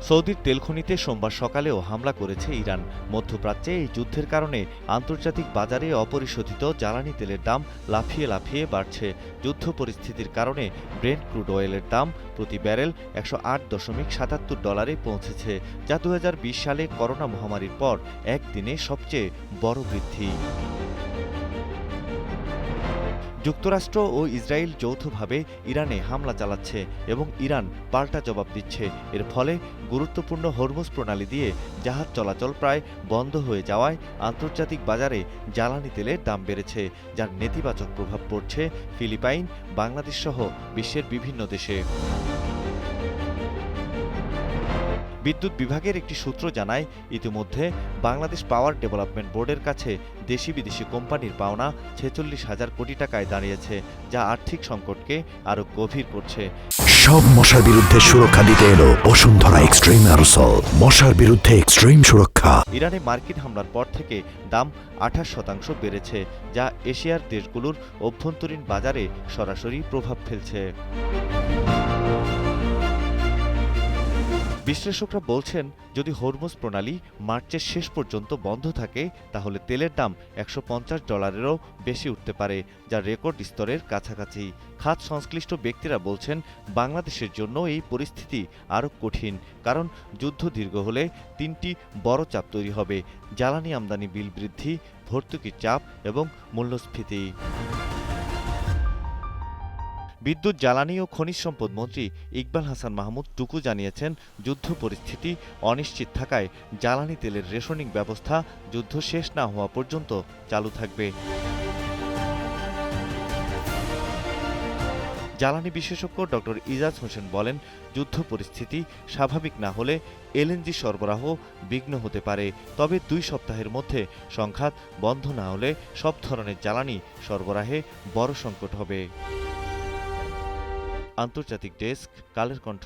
সৌদির তেলখনিতে সোমবার সকালেও হামলা করেছে ইরান। মধ্যপ্রাচ্যে এই যুদ্ধের কারণে আন্তর্জাতিক বাজারে অপরিশোধিত জ্বালানি তেলের দাম লাফিয়ে লাফিয়ে বাড়ছে। যুদ্ধ পরিস্থিতির কারণে ব্রেন্ট ক্রুড অয়েলের দাম প্রতি ব্যারেল $108.77 পৌঁছেছে, যা 2020 সালে করোনা মহামারীর পর একদিনে সবচেয়ে বড় বৃদ্ধি। যুক্তরাষ্ট্র ও ইসরায়েল যৌথভাবে ইরানে হামলা চালাচ্ছে এবং ইরান পাল্টা জবাব দিচ্ছে। এর ফলে গুরুত্বপূর্ণ হরমুজ প্রণালী দিয়ে জাহাজ চলাচল প্রায় বন্ধ হয়ে যাওয়ায় আন্তর্জাতিক বাজারে জ্বালানি তেলের দাম বেড়েছে, যার নেতিবাচক প্রভাব পড়ছে ফিলিপাইন, বাংলাদেশ সহ বিশ্বের বিভিন্ন দেশে। বিদ্যুৎ বিভাগের একটি সূত্র জানায়, ইতিমধ্যে বাংলাদেশ পাওয়ার ডেভেলপমেন্ট বোর্ডের কাছে দেশি বিদেশি কোম্পানির পাওনা 46,000 কোটি টাকায় দাঁড়িয়েছে, যা আর্থিক সংকটকে আরও গভীর করছে। সব মশার বিরুদ্ধে সুরক্ষা দিতে এলো বসুন্ধরা এক্সট্রিম অ্যারোসল, মশার বিরুদ্ধে এক্সট্রিম সুরক্ষা। ইরানে মার্কিন হামলার পর থেকে দাম 28% বেড়েছে, যা এশিয়ার দেশগুলোর অভ্যন্তরীণ বাজারে সরাসরি প্রভাব ফেলছে। বিশ্লেষকরা বলছেন, যদি হরমুজ প্রণালী মার্চের শেষ পর্যন্ত বন্ধ থাকে তাহলে তেলের দাম $150-এরও বেশি উঠতে পারে, যা রেকর্ড স্তরের কাছাকাছি। খাত সংশ্লিষ্ট ব্যক্তিরা বলছেন, বাংলাদেশের জন্য এই পরিস্থিতি আরও কঠিন, কারণ যুদ্ধ দীর্ঘ হলে তিনটি বড় চাপ তৈরি হবে: জ্বালানি আমদানি বিল বৃদ্ধি, ভর্তুকির চাপ এবং মূল্যস্ফীতি। বিদ্যুৎ, জ্বালানি ও খনিজ সম্পদ মন্ত্রী ইকবাল হাসান মাহমুদ টুকু জানিয়েছেন, যুদ্ধ পরিস্থিতি অনিশ্চিত থাকায় জ্বালানি তেলের রেশনিং ব্যবস্থা যুদ্ধ শেষ না হওয়া পর্যন্ত চালু থাকবে। জ্বালানি বিশেষজ্ঞ ডক্টর ইজাজ হোসেন বলেন, যুদ্ধ পরিস্থিতি স্বাভাবিক না হলে এলএনজি সরবরাহ বিঘ্ন হতে পারে। তবে 2 সপ্তাহের মধ্যে সংঘাত বন্ধ না হলে সব ধরনের জ্বালানি সরবরাহে বড় সংকট হবে। আন্তর্জাতিক ডেস্ক, কালের কণ্ঠ।